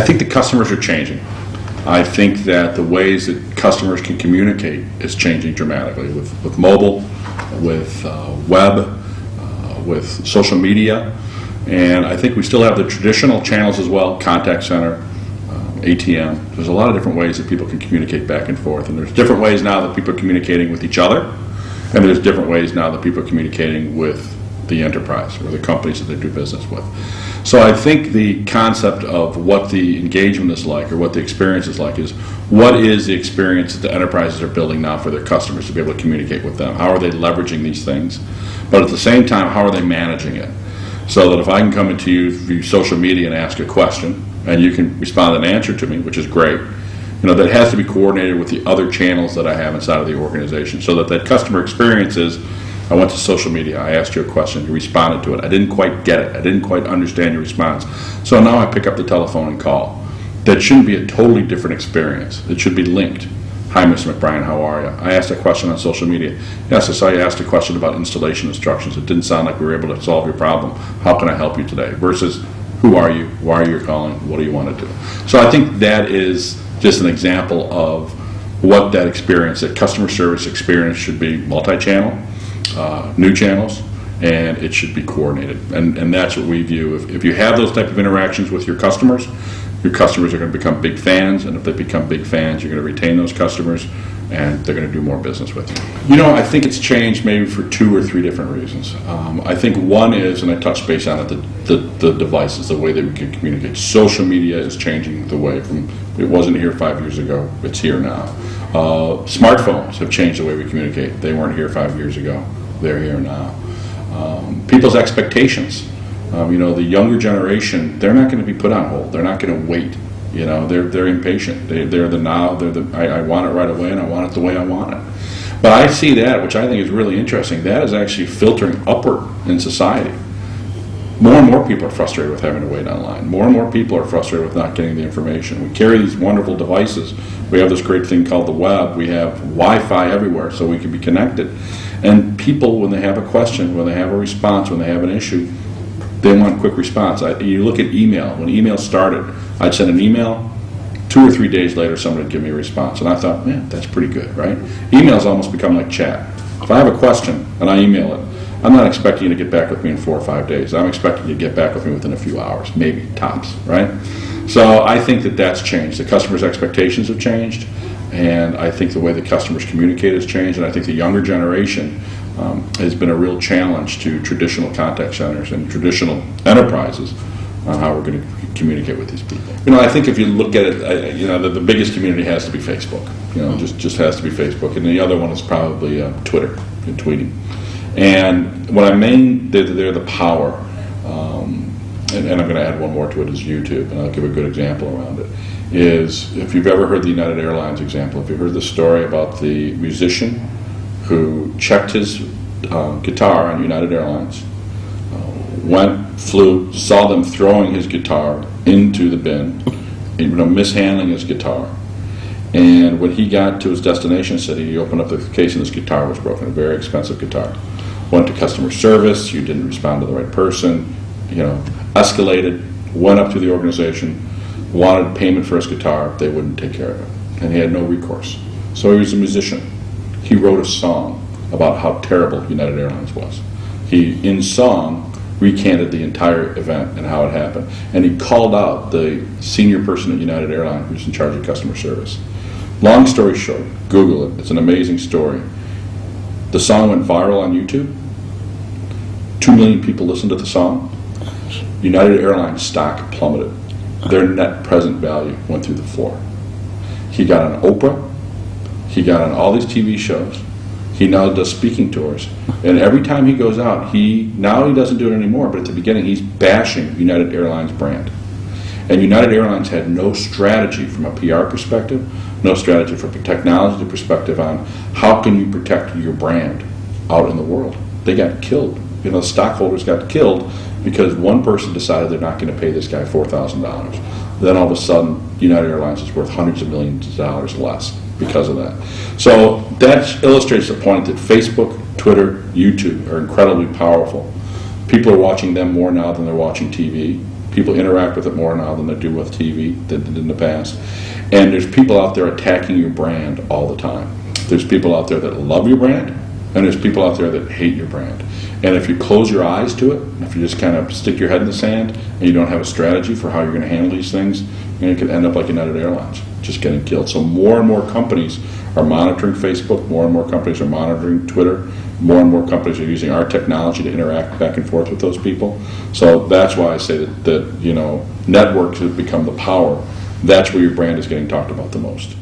think the customers are changing. I think that the ways that customers can communicate is changing dramatically with mobile, with web, with social media, and I think we still have the traditional channels as well, contact center, ATM. There's a lot of different ways that people can communicate back and forth, and there's different ways now that people are communicating with each other, and there's different ways now that people are communicating with the enterprise or the companies that they do business with. So I think the concept of what the engagement is like or what the experience is like is what is the experience that the enterprises are building now for their customers to be able to communicate with them? How are they leveraging these things? But at the same time, how are they managing it? So that if I can come into you through social media and ask a question and you can respond and answer to me, which is great, that has to be coordinated with the other channels that I have inside of the organization so that customer experience is, I went to social media, I asked you a question, you responded to it, I didn't quite get it, I didn't quite understand your response. So now I pick up the telephone and call. That shouldn't be a totally different experience. It should be linked. Hi, Mr. McBrien, how are you? I asked a question on social media. Yes, I saw you asked a question about installation instructions. It didn't sound like we were able to solve your problem. How can I help you today? Versus, who are you? Why are you calling? What do you want to do? So I think that is just an example of what that experience, that customer service experience should be multi-channel, new channels, and it should be coordinated. And that's what we view. If you have those type of interactions with your customers are going to become big fans, and if they become big fans, you're going to retain those customers, and they're going to do more business with you. I think it's changed maybe for 2 or 3 different reasons. I think one is, and I touched base on it, the devices, the way that we can communicate. Social media is changing the way from, it wasn't here 5 years ago, it's here now. Smartphones have changed the way we communicate. They weren't here 5 years ago, they're here now. People's expectations. The younger generation, they're not going to be put on hold. They're not going to wait. They're impatient. They're the now. I want it right away, and I want it the way I want it. But I see that, which I think is really interesting. That is actually filtering upward in society. More and more people are frustrated with having to wait online. More and more people are frustrated with not getting the information. We carry these wonderful devices. We have this great thing called the web. We have Wi-Fi everywhere, so we can be connected. And people, when they have a question, when they have a response, when they have an issue, they want quick response. You look at email. When email started, I'd send an email, 2 or 3 days later somebody would give me a response. And I thought, man, that's pretty good, right? Email's almost become like chat. If I have a question and I email it, I'm not expecting you to get back with me in 4 or 5 days. I'm expecting you to get back with me within a few hours, maybe, tops, right? So I think that's changed. The customer's expectations have changed, and I think the way the customers communicate has changed, and I think the younger generation has been a real challenge to traditional contact centers and traditional enterprises on how we're going to communicate with these people. I think if you look at it, the biggest community has to be Facebook. Just has to be Facebook, and the other one is probably Twitter and tweeting. And what I mean, they're the power, and I'm going to add one more to it, is YouTube, and I'll give a good example around it, is if you've ever heard the United Airlines example, if you've heard the story about the musician who checked his guitar on United Airlines, flew, saw them throwing his guitar into the bin, mishandling his guitar. And when he got to his destination city, he opened up the case and his guitar was broken, a very expensive guitar. Went to customer service, you didn't respond to the right person, escalated, went up to the organization, wanted payment for his guitar, they wouldn't take care of it. And he had no recourse. So he was a musician. He wrote a song about how terrible United Airlines was. He, in song, recanted the entire event and how it happened. And he called out the senior person at United Airlines who's in charge of customer service. Long story short, Google it. It's an amazing story. The song went viral on YouTube. 2 million people listened to the song. United Airlines stock plummeted. Their net present value went through the floor. He got on Oprah. He got on all these TV shows. He now does speaking tours. And every time he goes out, now he doesn't do it anymore, but at the beginning he's bashing United Airlines brand. And United Airlines had no strategy from a PR perspective, no strategy from a technology perspective on how can you protect your brand out in the world. They got killed. Stockholders got killed because one person decided they're not going to pay this guy $4,000. Then all of a sudden, United Airlines is worth hundreds of millions of dollars less because of that. So that illustrates the point that Facebook, Twitter, YouTube are incredibly powerful. People are watching them more now than they're watching TV. People interact with it more now than they do with TV than in the past. And there's people out there attacking your brand all the time. There's people out there that love your brand, and there's people out there that hate your brand. And if you close your eyes to it, if you just kind of stick your head in the sand and you don't have a strategy for how you're going to handle these things, you could end up like United Airlines, just getting killed. So more and more companies are monitoring Facebook, more and more companies are monitoring Twitter, more and more companies are using our technology to interact back and forth with those people. So that's why I say that networks have become the power. That's where your brand is getting talked about the most.